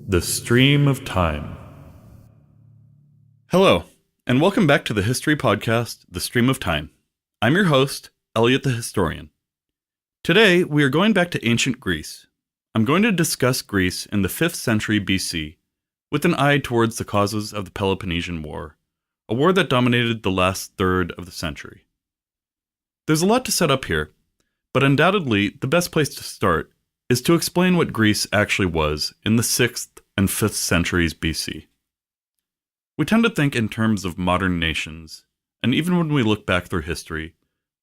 The Stream of Time. Hello, and welcome back to the history podcast, The Stream of Time. I'm your host, Elliot the Historian. Today, we are going back to ancient Greece. I'm going to discuss Greece in the 5th century BC, with an eye towards the causes of the Peloponnesian War, a war that dominated the last third of the century. There's a lot to set up here, but undoubtedly the best place to start is to explain what Greece actually was in the 6th and 5th centuries BC. We tend to think in terms of modern nations, and even when we look back through history,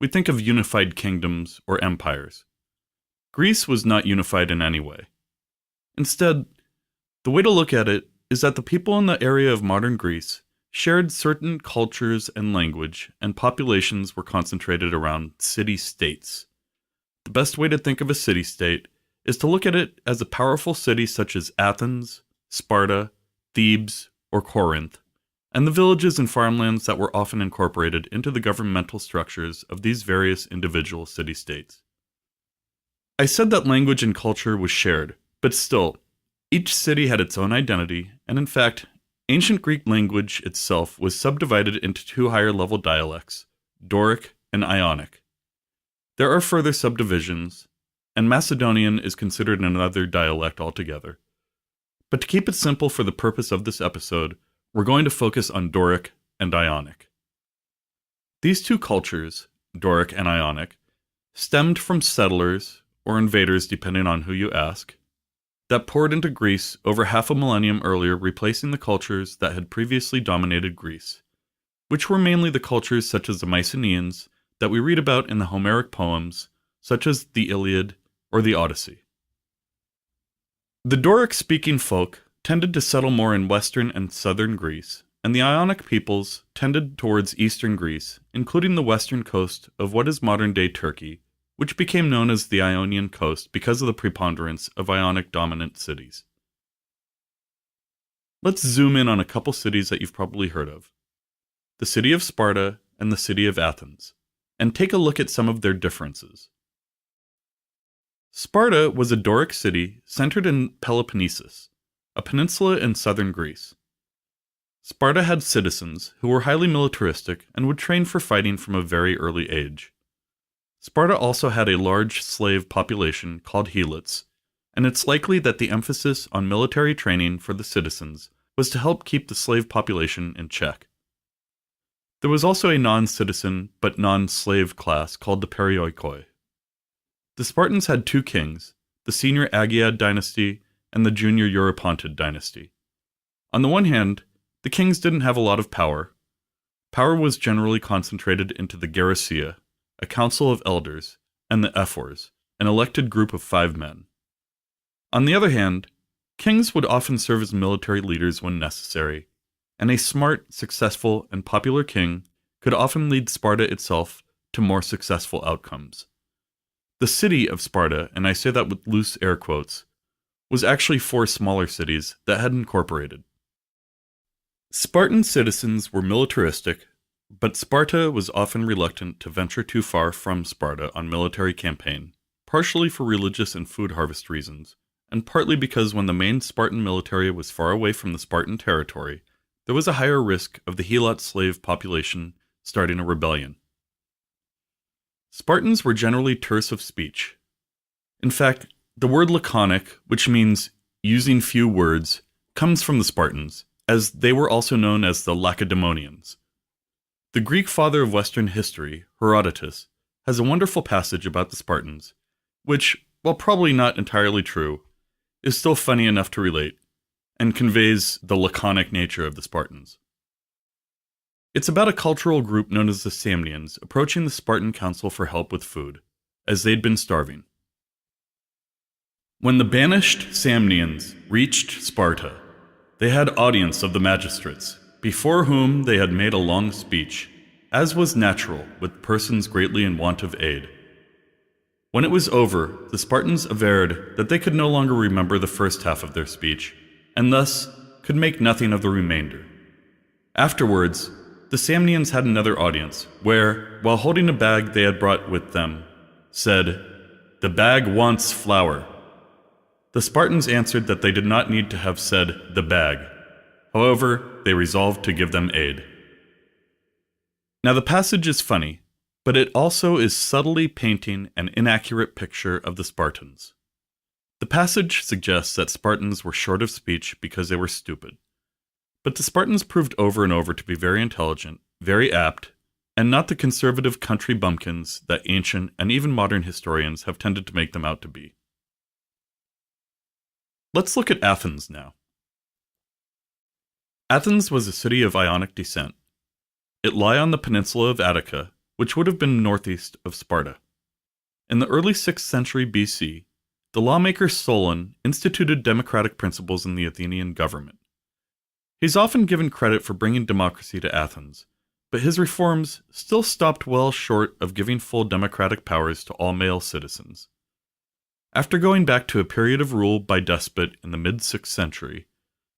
we think of unified kingdoms or empires. Greece was not unified in any way. Instead, the way to look at it is that the people in the area of modern Greece shared certain cultures and language, and populations were concentrated around city-states. The best way to think of a city-state is to look at it as a powerful city such as Athens, Sparta, Thebes, or Corinth, and the villages and farmlands that were often incorporated into the governmental structures of these various individual city-states. I said that language and culture was shared, but still, each city had its own identity, and in fact, ancient Greek language itself was subdivided into two higher-level dialects, Doric and Ionic. There are further subdivisions, and Macedonian is considered another dialect altogether. But to keep it simple for the purpose of this episode, we're going to focus on Doric and Ionic. These two cultures, Doric and Ionic, stemmed from settlers, or invaders depending on who you ask, that poured into Greece over half a millennium earlier, replacing the cultures that had previously dominated Greece, which were mainly the cultures such as the Mycenaeans that we read about in the Homeric poems, such as the Iliad or the Odyssey. The Doric-speaking folk tended to settle more in western and southern Greece, and the Ionic peoples tended towards eastern Greece, including the western coast of what is modern-day Turkey, which became known as the Ionian Coast because of the preponderance of Ionic-dominant cities. Let's zoom in on a couple cities that you've probably heard of: the city of Sparta and the city of Athens, and take a look at some of their differences. Sparta was a Doric city centered in Peloponnesus, a peninsula in southern Greece. Sparta had citizens who were highly militaristic and would train for fighting from a very early age. Sparta also had a large slave population called helots, and it's likely that the emphasis on military training for the citizens was to help keep the slave population in check. There was also a non-citizen but non-slave class called the perioikoi. The Spartans had two kings, the senior Agiad dynasty and the junior Eurypontid dynasty. On the one hand, the kings didn't have a lot of power. Power was generally concentrated into the Gerousia, a council of elders, and the ephors, an elected group of 5 men. On the other hand, kings would often serve as military leaders when necessary, and a smart, successful, and popular king could often lead Sparta itself to more successful outcomes. The city of Sparta, and I say that with loose air quotes, was actually 4 smaller cities that had incorporated. Spartan citizens were militaristic, but Sparta was often reluctant to venture too far from Sparta on military campaign, partially for religious and food harvest reasons, and partly because when the main Spartan military was far away from the Spartan territory, there was a higher risk of the helot slave population starting a rebellion. Spartans were generally terse of speech. In fact, the word laconic, which means using few words, comes from the Spartans, as they were also known as the Lacedaemonians. The Greek father of Western history, Herodotus, has a wonderful passage about the Spartans, which, while probably not entirely true, is still funny enough to relate, and conveys the laconic nature of the Spartans. It's about a cultural group known as the Samnians approaching the Spartan council for help with food, as they'd been starving. When the banished Samnians reached Sparta, they had audience of the magistrates, before whom they had made a long speech, as was natural with persons greatly in want of aid. When it was over, the Spartans averred that they could no longer remember the first half of their speech, and thus could make nothing of the remainder. Afterwards, the Samnians had another audience, where, while holding a bag they had brought with them, said, "The bag wants flour." The Spartans answered that they did not need to have said the bag. However, they resolved to give them aid. Now the passage is funny, but it also is subtly painting an inaccurate picture of the Spartans. The passage suggests that Spartans were short of speech because they were stupid. But the Spartans proved over and over to be very intelligent, very apt, and not the conservative country bumpkins that ancient and even modern historians have tended to make them out to be. Let's look at Athens now. Athens was a city of Ionic descent. It lay on the peninsula of Attica, which would have been northeast of Sparta. In the early 6th century BC, the lawmaker Solon instituted democratic principles in the Athenian government. He's often given credit for bringing democracy to Athens, but his reforms still stopped well short of giving full democratic powers to all male citizens. After going back to a period of rule by despot in the mid-6th century,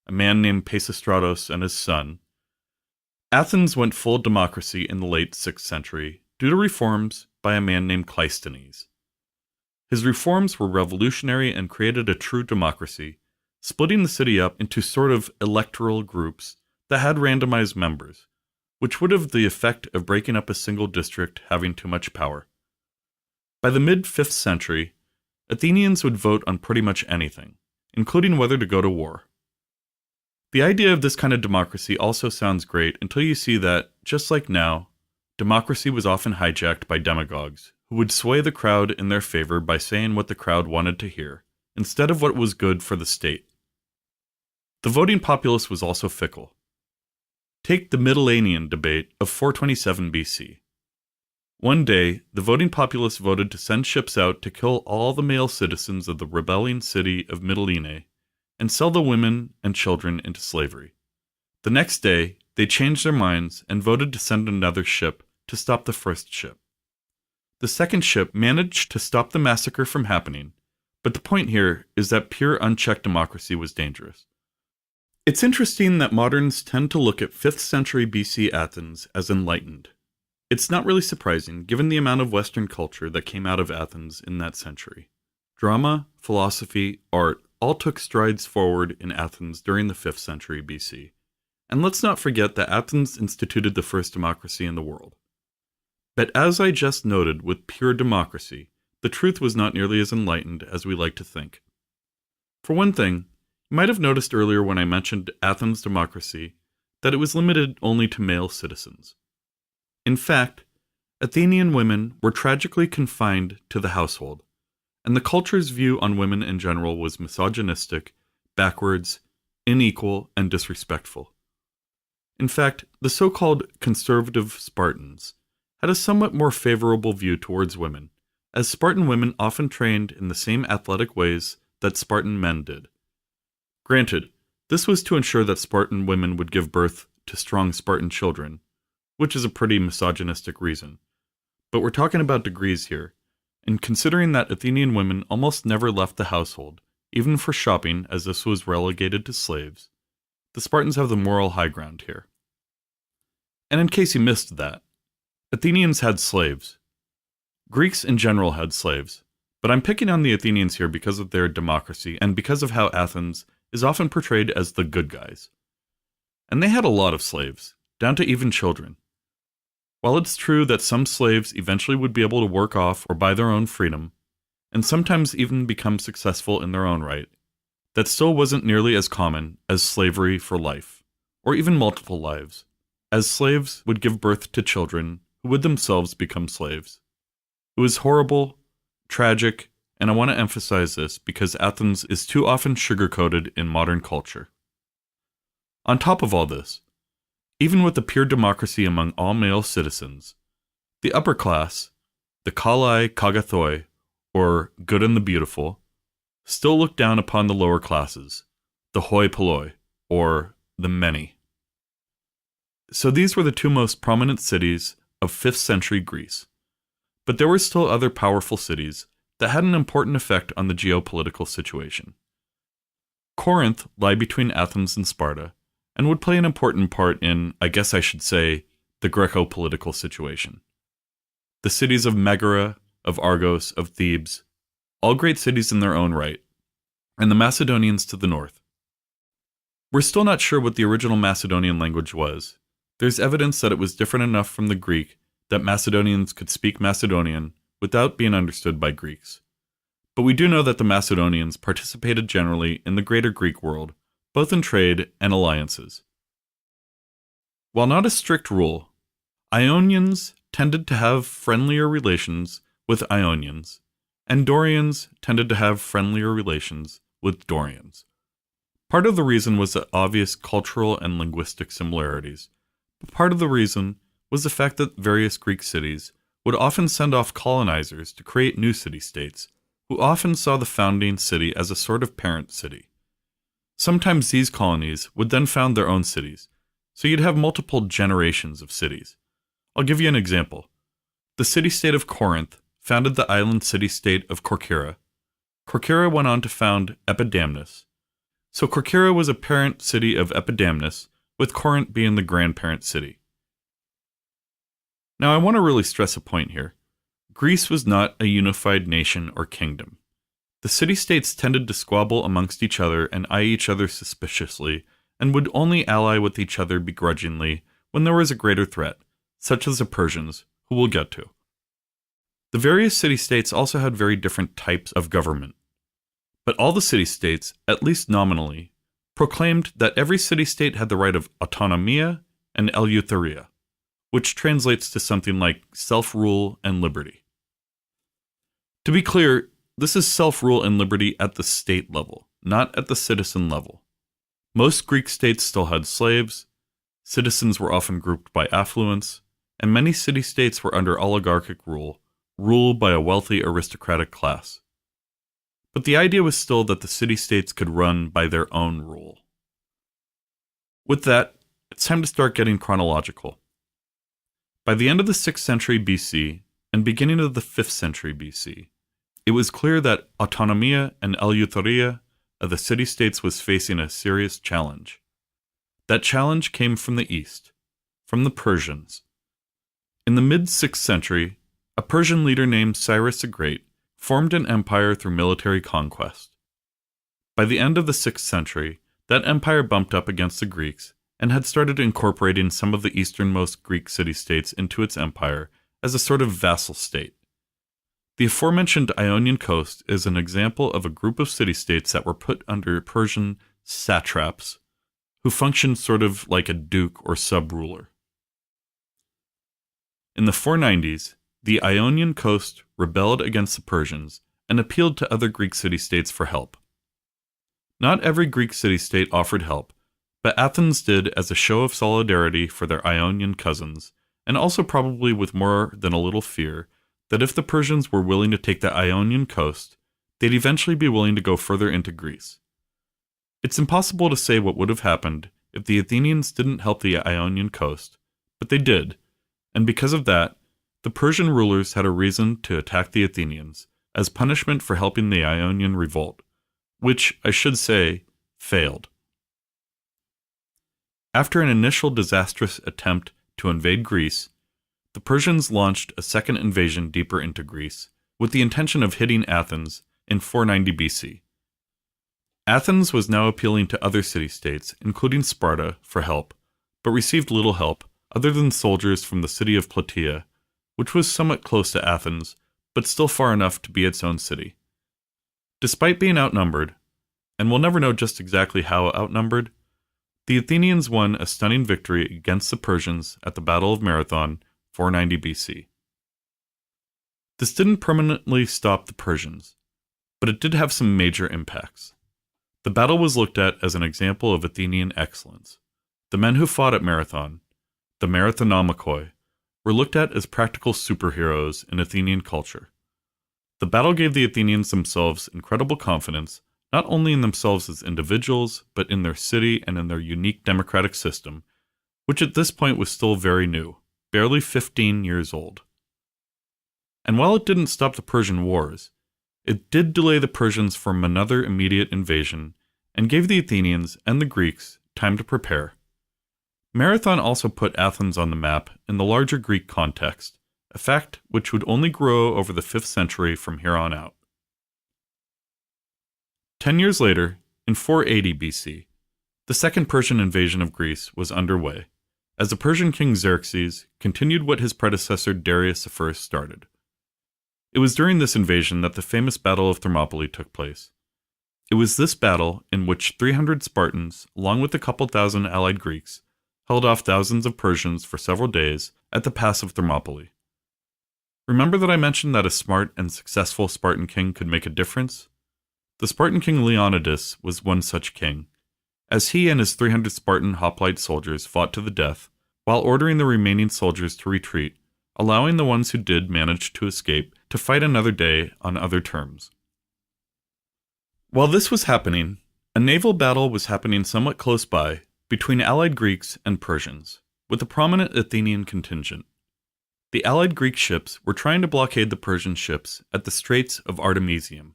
a man named Pisistratos and his son, Athens went full democracy in the late 6th century due to reforms by a man named Cleisthenes. His reforms were revolutionary and created a true democracy, splitting the city up into sort of electoral groups that had randomized members, which would have the effect of breaking up a single district having too much power. By the mid-5th century, Athenians would vote on pretty much anything, including whether to go to war. The idea of this kind of democracy also sounds great until you see that, just like now, democracy was often hijacked by demagogues who would sway the crowd in their favor by saying what the crowd wanted to hear, instead of what was good for the state. The voting populace was also fickle. Take the Mitylenean debate of 427 BC. One day, the voting populace voted to send ships out to kill all the male citizens of the rebelling city of Mytilene and sell the women and children into slavery. The next day, they changed their minds and voted to send another ship to stop the first ship. The second ship managed to stop the massacre from happening, but the point here is that pure unchecked democracy was dangerous. It's interesting that moderns tend to look at 5th century BC Athens as enlightened. It's not really surprising, given the amount of Western culture that came out of Athens in that century. Drama, philosophy, art all took strides forward in Athens during the 5th century BC. And let's not forget that Athens instituted the first democracy in the world. But as I just noted with pure democracy, the truth was not nearly as enlightened as we like to think. For one thing, you might have noticed earlier when I mentioned Athens' democracy that it was limited only to male citizens. In fact, Athenian women were tragically confined to the household, and the culture's view on women in general was misogynistic, backwards, unequal, and disrespectful. In fact, the so-called conservative Spartans had a somewhat more favorable view towards women, as Spartan women often trained in the same athletic ways that Spartan men did. Granted, this was to ensure that Spartan women would give birth to strong Spartan children, which is a pretty misogynistic reason. But we're talking about degrees here, and considering that Athenian women almost never left the household, even for shopping as this was relegated to slaves, the Spartans have the moral high ground here. And in case you missed that, Athenians had slaves. Greeks in general had slaves, but I'm picking on the Athenians here because of their democracy and because of how Athens is often portrayed as the good guys. And they had a lot of slaves, down to even children. While it's true that some slaves eventually would be able to work off or buy their own freedom, and sometimes even become successful in their own right, that still wasn't nearly as common as slavery for life, or even multiple lives, as slaves would give birth to children who would themselves become slaves. It was horrible, tragic, and I want to emphasize this because Athens is too often sugar-coated in modern culture. On top of all this, even with the pure democracy among all male citizens, the upper class, the kalai kagathoi, or good and the beautiful, still looked down upon the lower classes, the hoi polloi, or the many. So these were the two most prominent cities of 5th century Greece. But there were still other powerful cities that had an important effect on the geopolitical situation. Corinth lay between Athens and Sparta, and would play an important part in, I guess I should say, the Greco-political situation. The cities of Megara, of Argos, of Thebes, all great cities in their own right. and the Macedonians to the north. We're still not sure what the original Macedonian language was. There's evidence that it was different enough from the Greek that Macedonians could speak Macedonian without being understood by Greeks. But we do know that the Macedonians participated generally in the greater Greek world, both in trade and alliances. While not a strict rule, Ionians tended to have friendlier relations with Ionians, and Dorians tended to have friendlier relations with Dorians. Part of the reason was the obvious cultural and linguistic similarities, but part of the reason was the fact that various Greek cities would often send off colonizers to create new city-states, who often saw the founding city as a sort of parent city. Sometimes these colonies would then found their own cities, so you'd have multiple generations of cities. I'll give you an example. The city-state of Corinth founded the island city-state of Corcyra. Corcyra went on to found Epidamnus. So Corcyra was a parent city of Epidamnus, with Corinth being the grandparent city. Now I want to really stress a point here. Greece was not a unified nation or kingdom. The city-states tended to squabble amongst each other and eye each other suspiciously, and would only ally with each other begrudgingly when there was a greater threat, such as the Persians, who we'll get to. The various city-states also had very different types of government. But all the city-states, at least nominally, proclaimed that every city-state had the right of autonomia and eleutheria, which translates to something like self-rule and liberty. To be clear, this is self-rule and liberty at the state level, not at the citizen level. Most Greek states still had slaves, citizens were often grouped by affluence, and many city-states were under oligarchic rule, ruled by a wealthy aristocratic class. But the idea was still that the city-states could run by their own rule. With that, it's time to start getting chronological. By the end of the 6th century BC and beginning of the 5th century BC, it was clear that autonomia and eleutheria of the city-states was facing a serious challenge. That challenge came from the east, from the Persians. In the mid-6th century, a Persian leader named Cyrus the Great formed an empire through military conquest. By the end of the 6th century, that empire bumped up against the Greeks and had started incorporating some of the easternmost Greek city-states into its empire as a sort of vassal state. The aforementioned Ionian coast is an example of a group of city-states that were put under Persian satraps, who functioned sort of like a duke or sub-ruler. In the 490s, the Ionian coast rebelled against the Persians and appealed to other Greek city-states for help. Not every Greek city-state offered help, but Athens did as a show of solidarity for their Ionian cousins, and also probably with more than a little fear that if the Persians were willing to take the Ionian coast, they'd eventually be willing to go further into Greece. It's impossible to say what would have happened if the Athenians didn't help the Ionian coast, but they did, and because of that, the Persian rulers had a reason to attack the Athenians as punishment for helping the Ionian revolt, which, I should say, failed. After an initial disastrous attempt to invade Greece, the Persians launched a second invasion deeper into Greece, with the intention of hitting Athens in 490 BC. Athens was now appealing to other city-states, including Sparta, for help, but received little help other than soldiers from the city of Plataea, which was somewhat close to Athens, but still far enough to be its own city. Despite being outnumbered, and we'll never know just exactly how outnumbered, the Athenians won a stunning victory against the Persians at the Battle of Marathon, 490 BC. This didn't permanently stop the Persians, but it did have some major impacts. The battle was looked at as an example of Athenian excellence. The men who fought at Marathon, the Marathonomachoi, were looked at as practical superheroes in Athenian culture. The battle gave the Athenians themselves incredible confidence, not only in themselves as individuals, but in their city and in their unique democratic system, which at this point was still very new, barely 15 years old. And while it didn't stop the Persian Wars, it did delay the Persians from another immediate invasion and gave the Athenians and the Greeks time to prepare. Marathon also put Athens on the map in the larger Greek context, a fact which would only grow over the 5th century from here on out. 10 years later, in 480 BC, the second Persian invasion of Greece was underway, as the Persian king Xerxes continued what his predecessor Darius I started. It was during this invasion that the famous Battle of Thermopylae took place. It was this battle in which 300 Spartans, along with a couple thousand allied Greeks, held off thousands of Persians for several days at the pass of Thermopylae. Remember that I mentioned that a smart and successful Spartan king could make a difference? The Spartan king Leonidas was one such king, as he and his 300 Spartan hoplite soldiers fought to the death, while ordering the remaining soldiers to retreat, allowing the ones who did manage to escape to fight another day on other terms. While this was happening, a naval battle was happening somewhat close by between allied Greeks and Persians, with a prominent Athenian contingent. The allied Greek ships were trying to blockade the Persian ships at the Straits of Artemisium.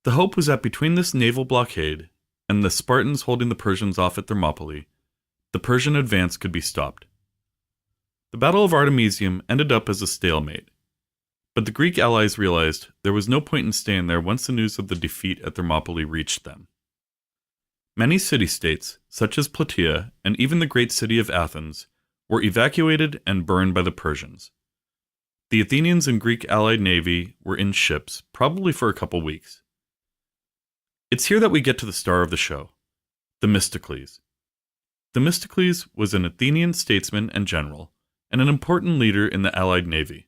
The hope was that between this naval blockade and the Spartans holding the Persians off at Thermopylae, the Persian advance could be stopped. The Battle of Artemisium ended up as a stalemate, but the Greek allies realized there was no point in staying there once the news of the defeat at Thermopylae reached them. Many city-states, such as Plataea and even the great city of Athens, were evacuated and burned by the Persians. The Athenians and Greek allied navy were in ships, probably for a couple weeks. It's here that we get to the star of the show, Themistocles. Themistocles was an Athenian statesman and general, and an important leader in the allied navy.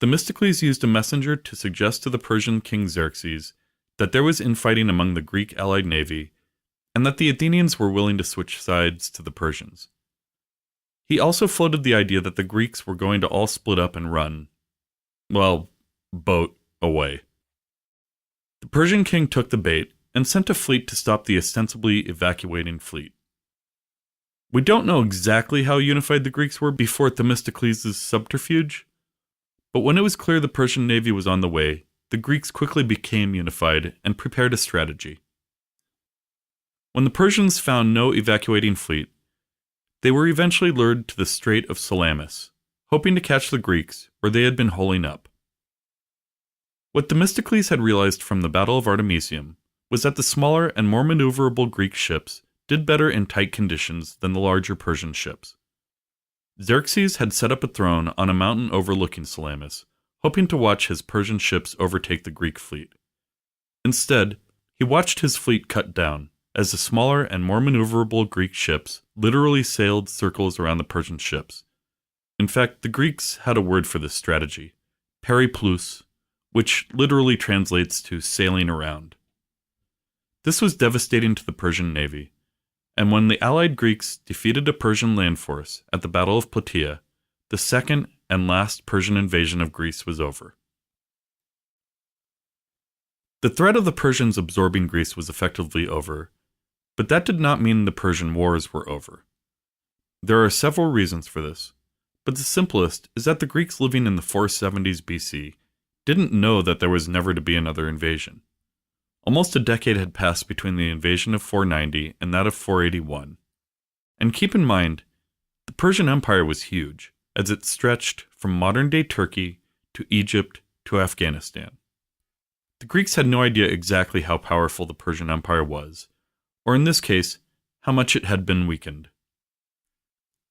Themistocles used a messenger to suggest to the Persian king Xerxes that there was infighting among the Greek allied navy, and that the Athenians were willing to switch sides to the Persians. He also floated the idea that the Greeks were going to all split up and run, boat away. The Persian king took the bait and sent a fleet to stop the ostensibly evacuating fleet. We don't know exactly how unified the Greeks were before Themistocles' subterfuge, but when it was clear the Persian navy was on the way, the Greeks quickly became unified and prepared a strategy. When the Persians found no evacuating fleet, they were eventually lured to the Strait of Salamis, hoping to catch the Greeks where they had been holing up. What Themistocles had realized from the Battle of Artemisium was that the smaller and more maneuverable Greek ships did better in tight conditions than the larger Persian ships. Xerxes had set up a throne on a mountain overlooking Salamis, hoping to watch his Persian ships overtake the Greek fleet. Instead, he watched his fleet cut down, as the smaller and more maneuverable Greek ships literally sailed circles around the Persian ships. In fact, the Greeks had a word for this strategy, periplus, which literally translates to sailing around. This was devastating to the Persian navy, and when the allied Greeks defeated a Persian land force at the Battle of Plataea, the second and last Persian invasion of Greece was over. The threat of the Persians absorbing Greece was effectively over, but that did not mean the Persian wars were over. There are several reasons for this, but the simplest is that the Greeks living in the 470s BC didn't know that there was never to be another invasion. Almost a decade had passed between the invasion of 490 and that of 481. And keep in mind, the Persian Empire was huge, as it stretched from modern-day Turkey to Egypt to Afghanistan. The Greeks had no idea exactly how powerful the Persian Empire was, or in this case, how much it had been weakened.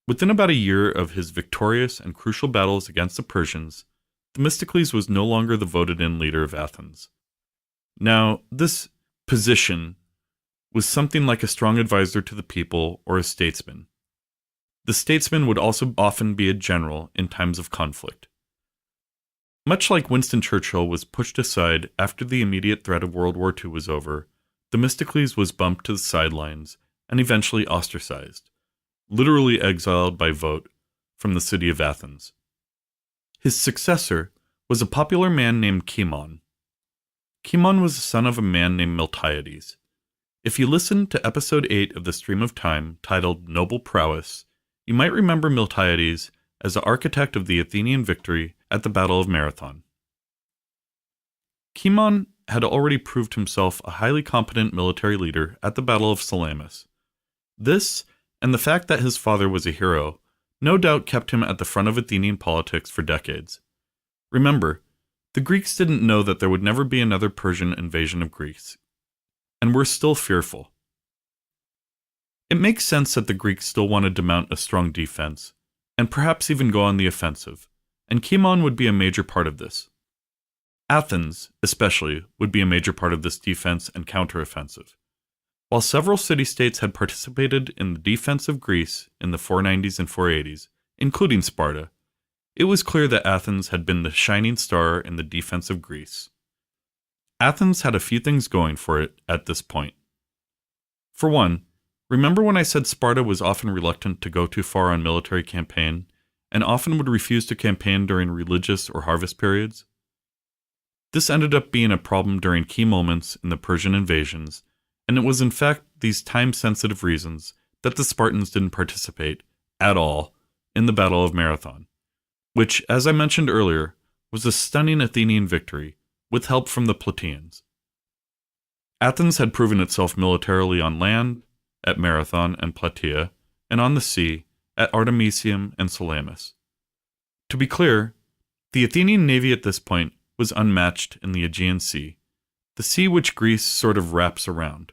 Within about a year of his victorious and crucial battles against the Persians, Themistocles was no longer the voted-in leader of Athens. Now, this position was something like a strong advisor to the people or a statesman. The statesman would also often be a general in times of conflict. Much like Winston Churchill was pushed aside after the immediate threat of World War II was over, Themistocles was bumped to the sidelines and eventually ostracized, literally exiled by vote from the city of Athens. His successor was a popular man named Cimon. Cimon was the son of a man named Miltiades. If you listen to episode 8 of the Stream of Time, titled Noble Prowess, you might remember Miltiades as the architect of the Athenian victory at the Battle of Marathon. Cimon had already proved himself a highly competent military leader at the Battle of Salamis. This, and the fact that his father was a hero, no doubt kept him at the front of Athenian politics for decades. Remember, The Greeks didn't know that there would never be another Persian invasion of Greece, and were still fearful. It makes sense that the Greeks still wanted to mount a strong defense, and perhaps even go on the offensive, and Kimon would be a major part of this. Athens, especially, would be a major part of this defense and counteroffensive. While several city-states had participated in the defense of Greece in the 490s and 480s, including Sparta, it was clear that Athens had been the shining star in the defense of Greece. Athens had a few things going for it at this point. For one, remember when I said Sparta was often reluctant to go too far on military campaign, and often would refuse to campaign during religious or harvest periods? This ended up being a problem during key moments in the Persian invasions, and it was in fact these time-sensitive reasons that the Spartans didn't participate, at all, in the Battle of Marathon, which, as I mentioned earlier, was a stunning Athenian victory, with help from the Plataeans. Athens had proven itself militarily on land, at Marathon and Plataea, and on the sea, at Artemisium and Salamis. To be clear, the Athenian navy at this point was unmatched in the Aegean Sea, the sea which Greece sort of wraps around.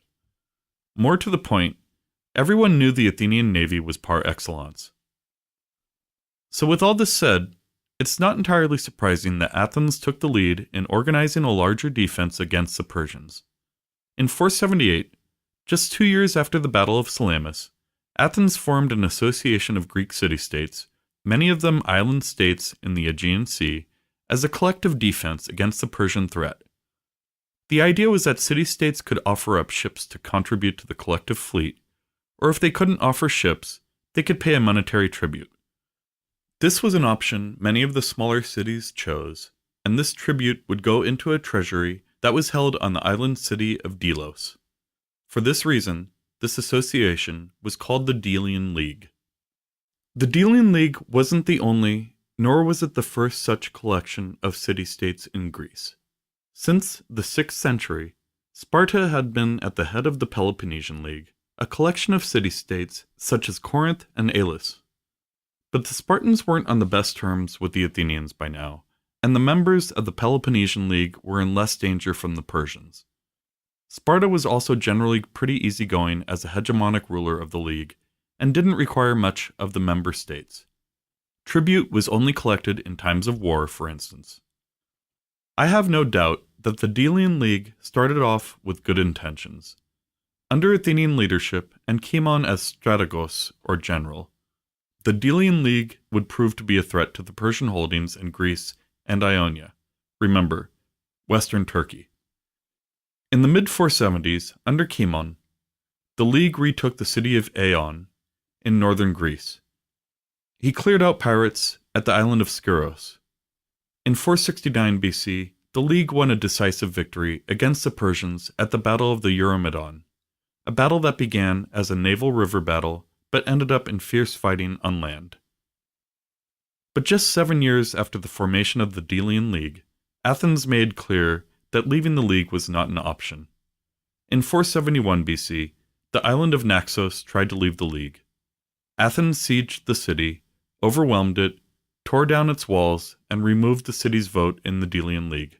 More to the point, everyone knew the Athenian navy was par excellence. So with all this said, it's not entirely surprising that Athens took the lead in organizing a larger defense against the Persians. In 478, just 2 years after the Battle of Salamis, Athens formed an association of Greek city-states, many of them island states in the Aegean Sea, as a collective defense against the Persian threat. The idea was that city-states could offer up ships to contribute to the collective fleet, or if they couldn't offer ships, they could pay a monetary tribute. This was an option many of the smaller cities chose, and this tribute would go into a treasury that was held on the island city of Delos. For this reason, this association was called the Delian League. The Delian League wasn't the only, nor was it the first such collection of city-states in Greece. Since the 6th century, Sparta had been at the head of the Peloponnesian League, a collection of city-states such as Corinth and Elis. But the Spartans weren't on the best terms with the Athenians by now, and the members of the Peloponnesian League were in less danger from the Persians. Sparta was also generally pretty easygoing as a hegemonic ruler of the League, and didn't require much of the member states. Tribute was only collected in times of war, for instance. I have no doubt that the Delian League started off with good intentions. Under Athenian leadership and Kimon as strategos, or general, the Delian League would prove to be a threat to the Persian holdings in Greece and Ionia, remember, western Turkey. In the mid-470s, under Kimon, the League retook the city of Eion in northern Greece. He cleared out pirates at the island of Skyros. In 469 BC, the League won a decisive victory against the Persians at the Battle of the Eurymedon, a battle that began as a naval river battle but ended up in fierce fighting on land. But just 7 years after the formation of the Delian League, Athens made clear that leaving the League was not an option. In 471 BC, the island of Naxos tried to leave the League. Athens sieged the city, overwhelmed it, tore down its walls, and removed the city's vote in the Delian League.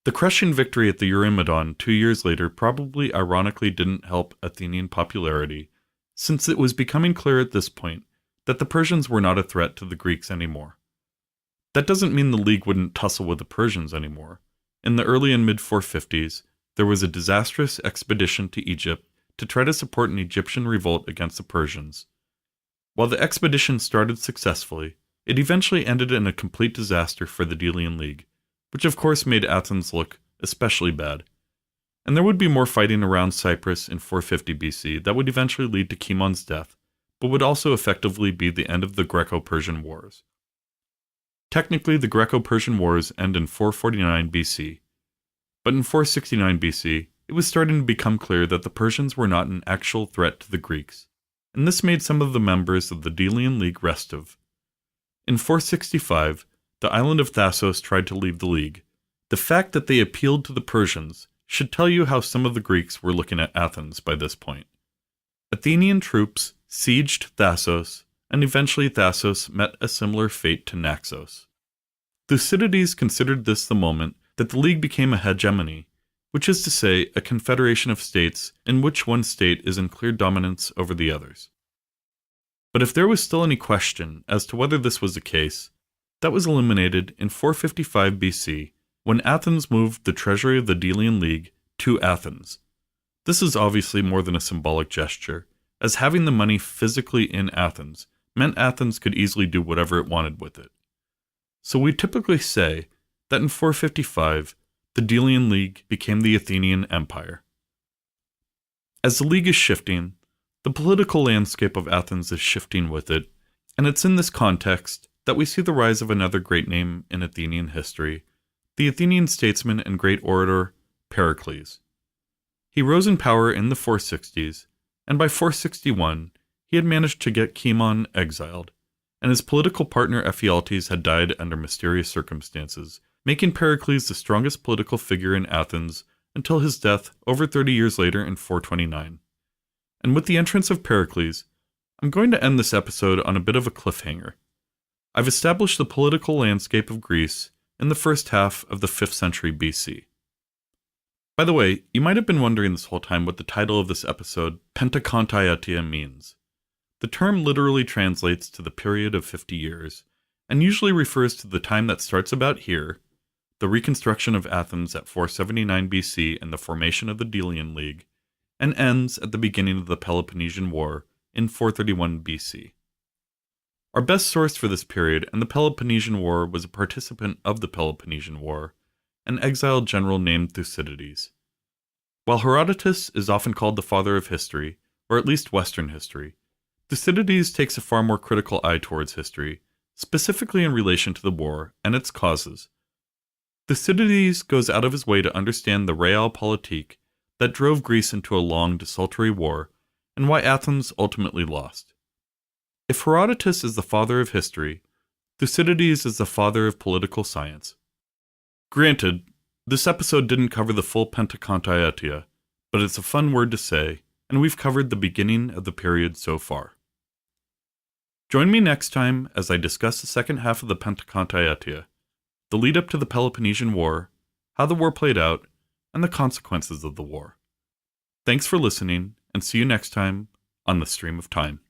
The crushing victory at the Eurymedon 2 years later probably ironically didn't help Athenian popularity, since it was becoming clear at this point that the Persians were not a threat to the Greeks anymore. That doesn't mean the League wouldn't tussle with the Persians anymore. In the early and mid-450s, there was a disastrous expedition to Egypt to try to support an Egyptian revolt against the Persians. While the expedition started successfully, it eventually ended in a complete disaster for the Delian League, which of course made Athens look especially bad. And there would be more fighting around Cyprus in 450 BC that would eventually lead to Kimon's death, but would also effectively be the end of the Greco-Persian Wars. Technically, the Greco-Persian Wars end in 449 BC, but in 469 BC, it was starting to become clear that the Persians were not an actual threat to the Greeks, and this made some of the members of the Delian League restive. In 465, the island of Thasos tried to leave the League. The fact that they appealed to the Persians should tell you how some of the Greeks were looking at Athens by this point. Athenian troops sieged Thasos, and eventually Thasos met a similar fate to Naxos. Thucydides considered this the moment that the League became a hegemony, which is to say, a confederation of states in which one state is in clear dominance over the others. But if there was still any question as to whether this was the case, that was eliminated in 455 BC, when Athens moved the treasury of the Delian League to Athens. This is obviously more than a symbolic gesture, as having the money physically in Athens meant Athens could easily do whatever it wanted with it. So we typically say that in 455, the Delian League became the Athenian Empire. As the League is shifting, the political landscape of Athens is shifting with it, and it's in this context that we see the rise of another great name in Athenian history, the Athenian statesman and great orator Pericles. He rose in power in the 460s, and by 461, he had managed to get Cimon exiled, and his political partner Ephialtes had died under mysterious circumstances, making Pericles the strongest political figure in Athens until his death over 30 years later in 429. And with the entrance of Pericles, I'm going to end this episode on a bit of a cliffhanger. I've established the political landscape of Greece in the first half of the 5th century BC. By the way, you might have been wondering this whole time what the title of this episode, Pentecontaetia, means. The term literally translates to the period of 50 years, and usually refers to the time that starts about here, the reconstruction of Athens at 479 BC and the formation of the Delian League, and ends at the beginning of the Peloponnesian War in 431 BC. Our best source for this period and the Peloponnesian War was a participant of the Peloponnesian War, an exiled general named Thucydides. While Herodotus is often called the father of history, or at least Western history, Thucydides takes a far more critical eye towards history, specifically in relation to the war and its causes. Thucydides goes out of his way to understand the realpolitik that drove Greece into a long, desultory war, and why Athens ultimately lost. If Herodotus is the father of history, Thucydides is the father of political science. Granted, this episode didn't cover the full Pentecontaetia, but it's a fun word to say, and we've covered the beginning of the period so far. Join me next time as I discuss the second half of the Pentecontaetia, the lead-up to the Peloponnesian War, how the war played out, and the consequences of the war. Thanks for listening, and see you next time on The Stream of Time.